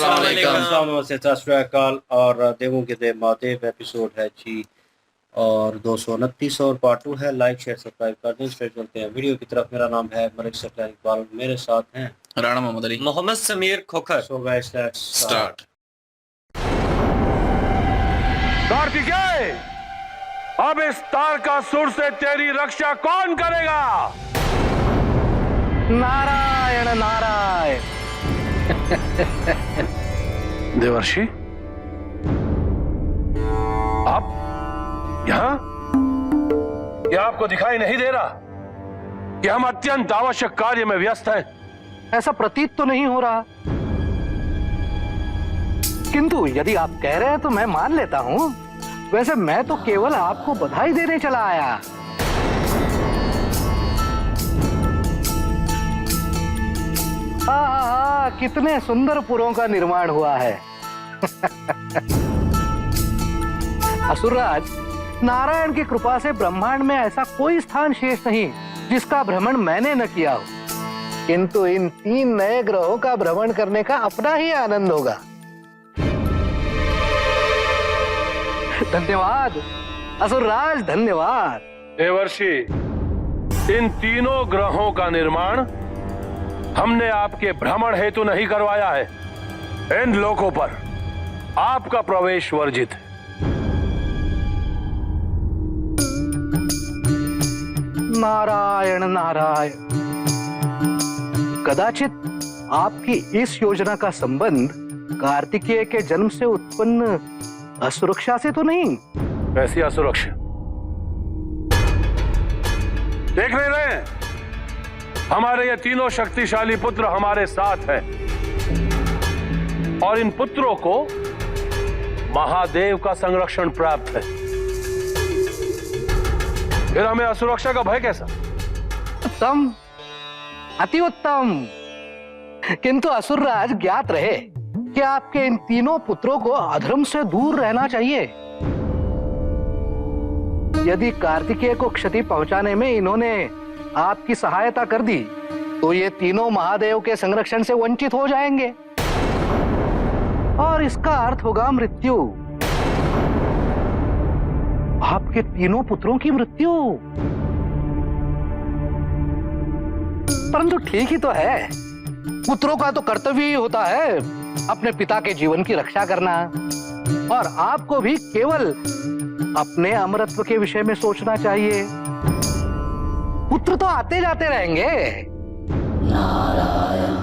अस्सलाम वालेकुम। नमस्ते, सत श्री अकाल। और देवों के देव महादेव एपिसोड है जी और 229 और पार्ट 2 है। लाइक शेयर सब्सक्राइब कर दें। स्ट्रेट चलते हैं वीडियो की तरफ। मेरा नाम है मलिक सफर इकबाल, मेरे साथ हैं Rana Mohammad Ali, Mohammad Sameer Khokhar. So guys let's start. Kartikeya, अब इस तारकासुर से तेरी रक्षा कौन करेगा? नारायण नारायण। देवर्षि, आप यहां? क्या आपको दिखाई नहीं दे रहा कि हम अत्यंत आवश्यक कार्य में व्यस्त हैं? ऐसा प्रतीत तो नहीं हो रहा, किंतु यदि आप कह रहे हैं तो मैं मान लेता हूं। वैसे मैं तो केवल आपको बधाई देने चला आया। कितने सुंदर पुरों का निर्माण हुआ है। असुरराज, नारायण की कृपा से ब्रह्मांड में ऐसा कोई स्थान शेष नहीं जिसका भ्रमण मैंने न किया हो, किंतु इन 3 नए ग्रहों का भ्रमण करने का अपना ही आनंद होगा। धन्यवाद असुरराज, धन्यवाद। देवर्षि, इन तीनों ग्रहों का निर्माण हमने आपके भ्रमण हेतु नहीं करवाया है। इन लोकों पर आपका प्रवेश वर्जित है। नारायण नारायण। कदाचित आपकी इस योजना का संबंध कार्तिकेय के जन्म से उत्पन्न असुरक्षा से तो नहीं? कैसी असुरक्षा? देख नहीं रहे? हमारे ये तीनों शक्तिशाली पुत्र हमारे साथ हैं और इन पुत्रों को महादेव का संरक्षण प्राप्त है। फिर हमें असुरक्षा का भय कैसा? उत्तम, अति उत्तम। किंतु असुरराज, ज्ञात रहे कि आपके इन तीनों पुत्रों को अधर्म से दूर रहना चाहिए। यदि कार्तिकेय को क्षति पहुंचाने में इन्होंने आपकी सहायता कर दी तो ये तीनों महादेव के संरक्षण से वंचित हो जाएंगे और इसका अर्थ होगा मृत्यु। आपके तीनों पुत्रों की मृत्यु। परंतु ठीक ही तो है, पुत्रों का तो कर्तव्य ही होता है अपने पिता के जीवन की रक्षा करना, और आपको भी केवल अपने अमरत्व के विषय में सोचना चाहिए। पुत्र तो आते जाते रहेंगे। नारायण।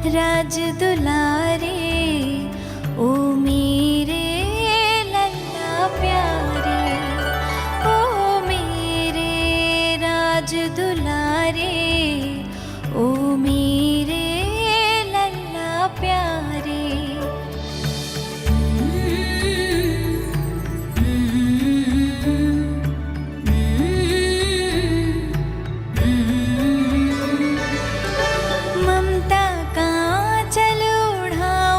राज दुलारे, ओ मेरे लल्ला प्यारे, ओ मेरे राज दुलारे, ओ मेरे लल्ला प्यारे। ममता का चल उड़ाओ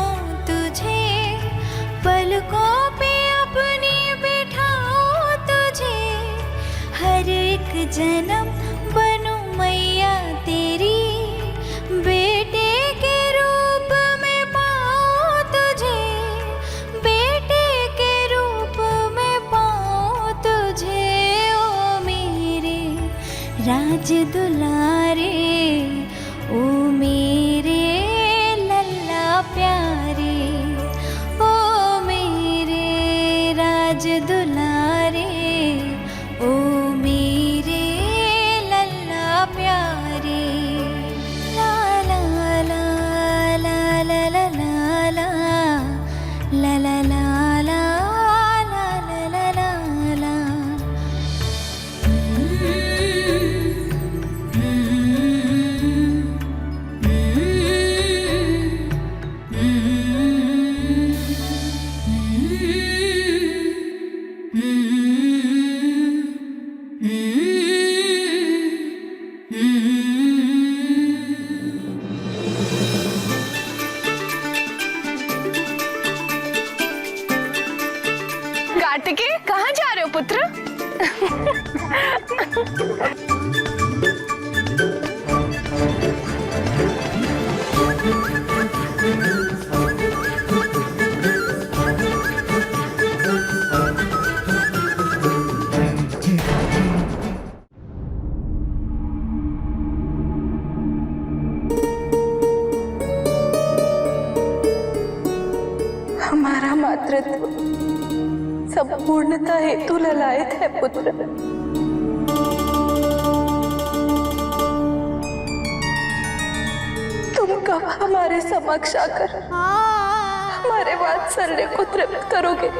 हमारा मातृत्व संपूर्णता हेतु ललायत है पुत्र। तुम कब हमारे समक्ष आकर हमारे वात्सल्य को तृप्त करोगे?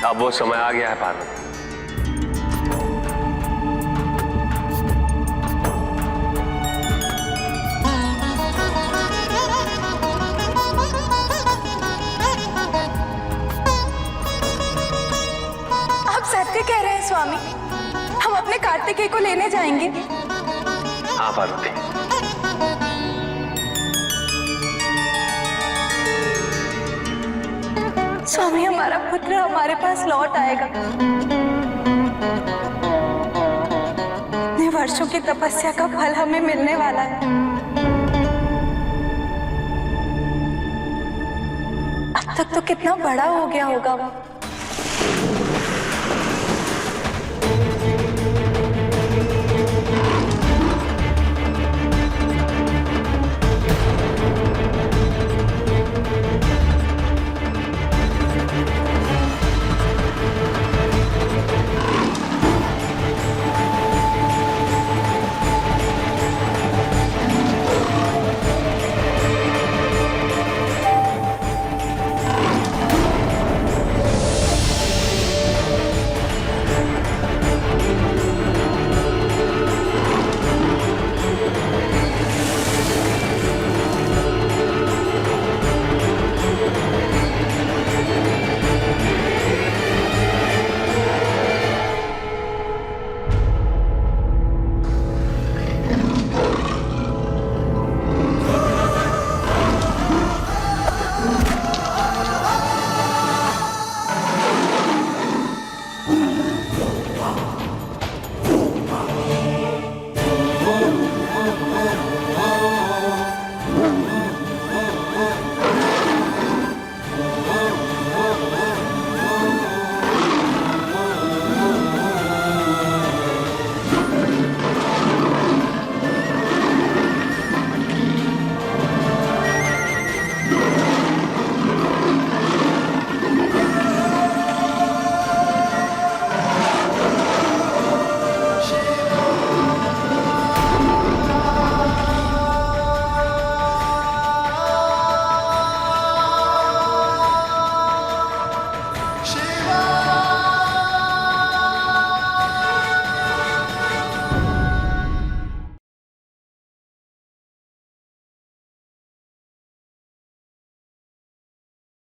अब वो समय आ गया है पार्वती। आप सत्य कह रहे हैं स्वामी, हम अपने कार्तिकेय को लेने जाएंगे। हाँ पार्वती, स्वामी हमारा पुत्र हमारे पास लौट आएगा। इतने वर्षों की तपस्या का फल हमें मिलने वाला है। अब तक तो कितना बड़ा हो गया होगा वो।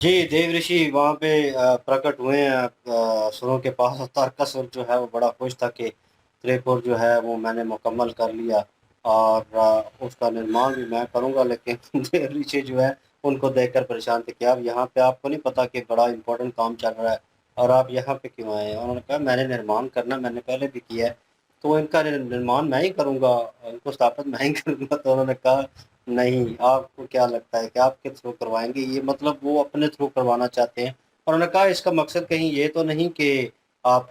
जी, देव ऋषि वहाँ पे प्रकट हुए हैं असुरों के पास। तारकासुर जो है वो बड़ा खुश था कि त्रिपुर जो है वो मैंने मुकम्मल कर लिया और उसका निर्माण भी मैं करूँगा। लेकिन देव ऋषि जो है उनको देखकर परेशान थे कि अब यहाँ पे आपको नहीं पता कि बड़ा इम्पोर्टेंट काम चल रहा है और आप यहाँ पे क्यों आए हैं। उन्होंने कहा मैंने निर्माण करना, मैंने पहले भी किया है, तो इनका निर्माण मैं ही करूँगा, इनको स्थापित मैं ही करूँगा। तो उन्होंने कहा नहीं, आपको क्या लगता है कि आपके थ्रू करवाएँगे? ये मतलब वो अपने थ्रू करवाना चाहते हैं। और उन्होंने कहा इसका मकसद कहीं ये तो नहीं कि आप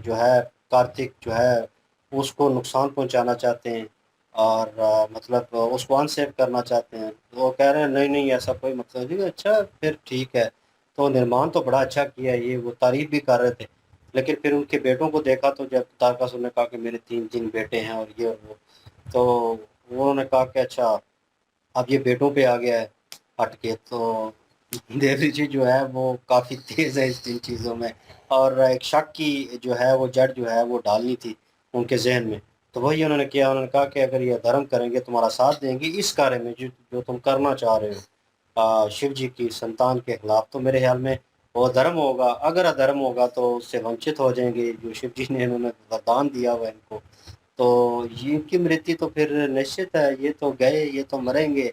जो है कार्तिक जो है उसको नुकसान पहुँचाना चाहते हैं और मतलब उसको अनसेफ करना चाहते हैं। तो वो कह रहे हैं नहीं, नहीं ऐसा कोई मकसद नहीं। अच्छा फिर ठीक है। तो निर्माण तो बड़ा अच्छा किया है, ये वो तारीफ़ भी कर रहे थे। लेकिन फिर उनके बेटों को देखा तो जब तारकासुर ने कहा कि मेरे 3-3 बेटे हैं और ये और वो, तो उन्होंने कहा कि अच्छा अब ये बेटों पे आ गया है हट के। तो देवरी जी जो है वो काफ़ी तेज़ है इन चीज़ों में और एक शक की जो है वो जड़ जो है वो डालनी थी उनके ज़हन में। तो वही उन्होंने किया। उन्होंने कहा कि अगर ये धर्म करेंगे तुम्हारा साथ देंगे इस कार्य में जो जो तुम करना चाह रहे हो शिव जी की संतान के खिलाफ, तो मेरे ख्याल में वो धर्म होगा। अगर अधर्म होगा तो उससे वंचित हो जाएंगे जो शिव जी ने इन्होंने वरदान दिया हुआ है इनको। तो इनकी मृत्यु तो फिर निश्चित है, ये तो गए, ये तो मरेंगे।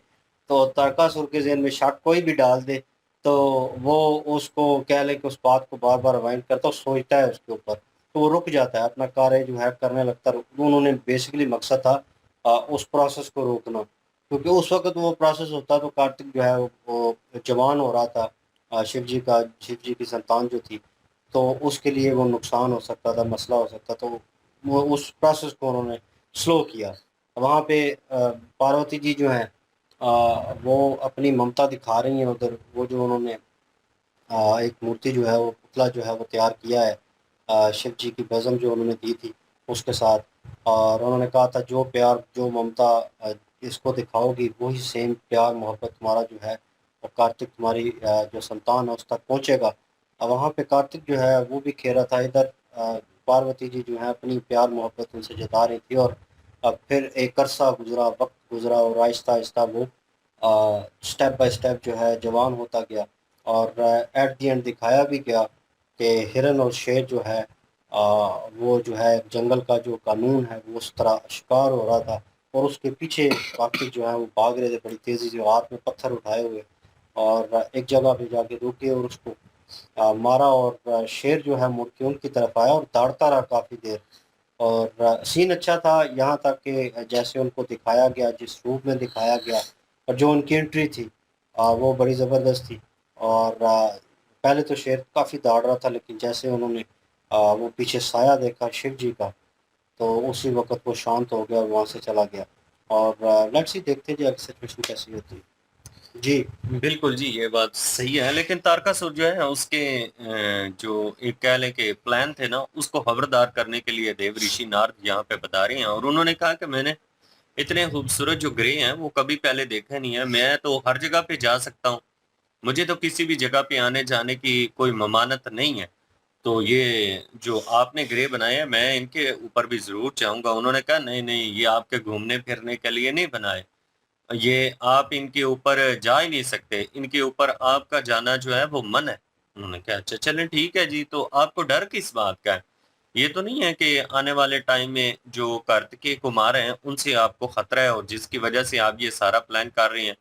तो तारकासुर के ज़हन में शक कोई भी डाल दे तो वो उसको कह ले कि उस बात को बार-बार रिवाइंड करता है और सोचता है उसके ऊपर, तो वो रुक जाता है, अपना कार्य जो है करने लगता है। उन्होंने बेसिकली मकसद था उस प्रोसेस को रोकना, क्योंकि उस वक़्त वो प्रोसेस होता तो कार्तिक जो है वो जवान हो रहा था, शिव जी की संतान जो थी, तो उसके लिए वो नुकसान हो सकता था, मसला हो सकता, तो वो उस प्रोसेस को उन्होंने स्लो किया। वहाँ पे पार्वती जी जो हैं वो अपनी ममता दिखा रही हैं उधर, वो जो उन्होंने एक मूर्ति जो है वो पुतला जो है वो तैयार किया है शिव जी की बज़म जो उन्होंने दी थी उसके साथ, और उन्होंने कहा था जो प्यार जो ममता इसको दिखाओगी वही सेम प्यार मोहब्बत तुम्हारा जो है और कार्तिक तुम्हारी जो संतान है उस तक पहुँचेगा। वहाँ पे कार्तिक जो है वो भी खेरा था, इधर पार्वती जी जो है अपनी प्यार मोहब्बत उनसे जता रही थी, और फिर एक अरसा गुजरा, वक्त गुजरा और आहिस्ता आहिस्ता वो स्टेप बाय स्टेप जो है जवान होता गया, और एट द एंड दिखाया भी गया कि हिरन और शेर जो है वो जो है जंगल का जो कानून है वो उस तरह शिकार हो रहा था, और उसके पीछे कार्तिक जो है वो भाग रहे थे बड़ी तेज़ी से, हाथ में पत्थर उठाए हुए, और एक जगह पे जाके रुके और उसको मारा, और शेर जो है मुड़ के उनकी तरफ आया और दौड़ता रहा काफ़ी देर। और सीन अच्छा था यहाँ तक कि जैसे उनको दिखाया गया, जिस रूप में दिखाया गया, और जो उनकी एंट्री थी वो बड़ी ज़बरदस्त थी। और पहले तो शेर काफ़ी दौड़ रहा था, लेकिन जैसे उन्होंने वो पीछे साया देखा शिव जी का, तो उसी वक़्त वो शांत हो गया और वहाँ से चला गया। और लेट्स सी, देखते हैं जी आगे सिचुएशन कैसी होती है। जी। बिल्कुल जी, ये बात सही है, लेकिन तारकासुर जो है उसके जो एक कह लें कि प्लान थे ना, उसको खबरदार करने के लिए देवऋषि नारद यहाँ पे बता रहे हैं, और उन्होंने कहा कि मैंने इतने खूबसूरत जो ग्रह हैं वो कभी पहले देखे नहीं है। मैं तो हर जगह पे जा सकता हूँ, मुझे तो किसी भी जगह पे आने-जाने की कोई ममानत नहीं है। तो ये जो आपने ग्रह बनाए हैं, मैं इनके ऊपर भी ज़रूर चाहूँगा। उन्होंने कहा नहीं-नहीं, ये आपके घूमने-फिरने के लिए नहीं बनाए। ये आप इनके ऊपर जा ही नहीं सकते, इनके ऊपर आपका जाना जो है वो मन है। उन्होंने कहा अच्छा चलें ठीक है जी, तो आपको डर किस बात का है? ये तो नहीं है कि आने वाले टाइम में जो कार्तिकेय कुमार हैं, उनसे आपको खतरा है और जिसकी वजह से आप ये सारा प्लान कर रहे हैं।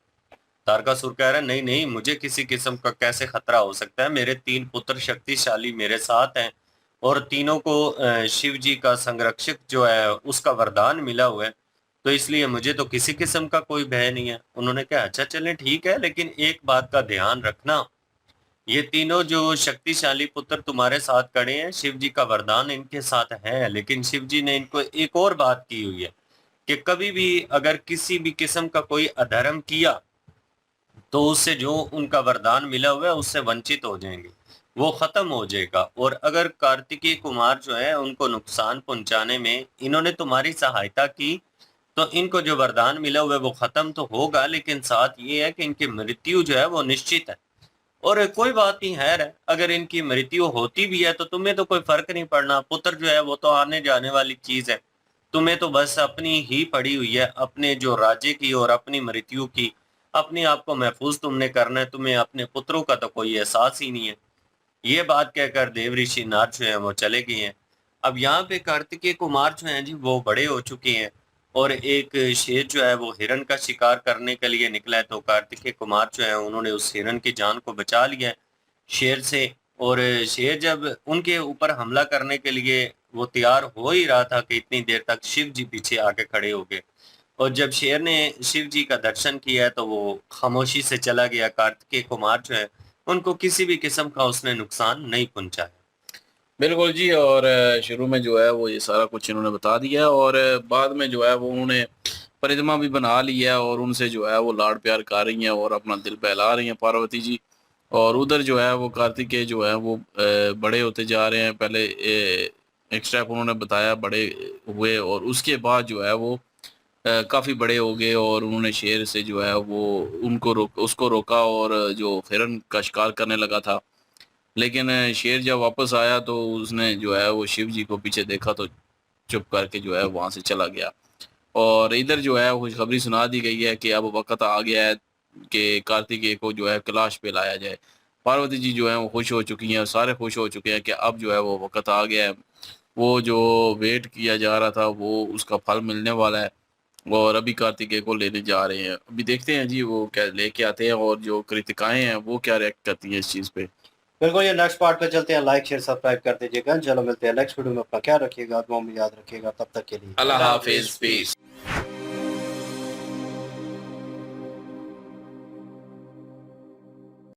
तारकासुर कह रहा है नहीं-नहीं, मुझे किसी किस्म का कैसे खतरा हो सकता है? मेरे 3 पुत्र शक्तिशाली मेरे साथ हैं और तीनों को शिव जी का संरक्षक जो है उसका वरदान मिला हुआ है। तो इसलिए मुझे तो किसी किस्म का कोई भय नहीं है। उन्होंने कहा अच्छा चलें ठीक है, लेकिन एक बात का ध्यान रखना, ये तीनों जो शक्तिशाली पुत्र तुम्हारे साथ खड़े हैं, शिव जी का वरदान इनके साथ है, लेकिन शिव जी ने इनको एक और बात की हुई है कि कभी भी अगर किसी भी किस्म का कोई अधर्म किया, तो उससे जो उनका वरदान मिला हुआ है उससे वंचित हो जाएँगे, वो ख़त्म हो जाएगा। और अगर कार्तिकेय कुमार जो है उनको नुकसान पहुँचाने में इन्होंने तुम्हारी सहायता की, तो इनको जो वरदान मिला हुआ है वो ख़त्म तो होगा, लेकिन साथ ये है कि इनकी मृत्यु जो है वो निश्चित है। और कोई बात नहीं ख़ैर है, अगर इनकी मृत्यु होती भी है तो तुम्हें तो कोई फ़र्क नहीं पड़ना, पुत्र जो है वो तो आने-जाने वाली चीज़ है। तुम्हें तो बस अपनी ही पड़ी हुई है, अपने जो राज्य की और अपनी मृत्यु की, अपने आप को महफूज तुमने करना है, तुम्हें अपने पुत्रों का तो कोई एहसास ही नहीं है। ये बात कहकर देवऋषि नारद जो हैं वो चले गए हैं। अब यहाँ पे कार्तिकेय कुमार जो हैं जी वो बड़े हो चुके हैं, और एक शेर जो है वो हिरण का शिकार करने के लिए निकला है, तो कार्तिकेय कुमार जो है उन्होंने उस हिरण की जान को बचा लिया है शेर से। और शेर जब उनके ऊपर हमला करने के लिए वो तैयार हो ही रहा था कि इतनी देर तक शिव जी पीछे आके खड़े हो गए, और जब शेर ने शिव जी का दर्शन किया तो वो खामोशी से चला गया। कार्तिकेय कुमार जो है उनको किसी भी किस्म का उसने नुकसान नहीं पहुंचाया। बिल्कुल जी। और शुरू में जो है वो ये सारा कुछ इन्होंने बता दिया, और बाद में जो है वो उन्होंने परिक्रमा भी बना लिया और उनसे जो है वो लाड प्यार कर रही हैं और अपना दिल बहला रही हैं पार्वती जी। और उधर जो है वो कार्तिकेय जो है वो बड़े होते जा रहे हैं। पहले एक स्टेप उन्होंने बताया बड़े हुए, और उसके बाद जो है वो काफ़ी बड़े हो गए, और उन्होंने शेर से जो है वो उसको रोका, और जो हिरन का शिकार करने लगा था। लेकिन शेर जब वापस आया तो उसने जो है वो शिव जी को पीछे देखा तो चुप करके जो है वहाँ से चला गया। और इधर जो है खुशखबरी सुना दी गई है कि अब वक़्त आ गया है कि कार्तिकेय को जो है कैलाश पे लाया जाए। पार्वती जी जो है वो खुश हो चुकी हैं और सारे खुश हो चुके हैं कि अब जो है वो वक़्त आ गया है। वो जो वेट किया जा रहा था वो उसका फल मिलने वाला है और अभी कार्तिकेय को लेने जा रहे हैं। अभी देखते हैं जी वो क्या लेके आते हैं और जो कृतिकाएं हैं वो क्या रिएक्ट करती हैं इस चीज़ पे। बिल्कुल, ये नेक्स्ट पार्ट पे चलते हैं। लाइक शेयर सब्सक्राइब कर दीजिएगा। चलो मिलते हैं नेक्स्ट वीडियो में। अपना ख्याल रखिएगा, दुआ में याद रखिएगा। तब तक के लिए अल्लाह हाफिज, पीस।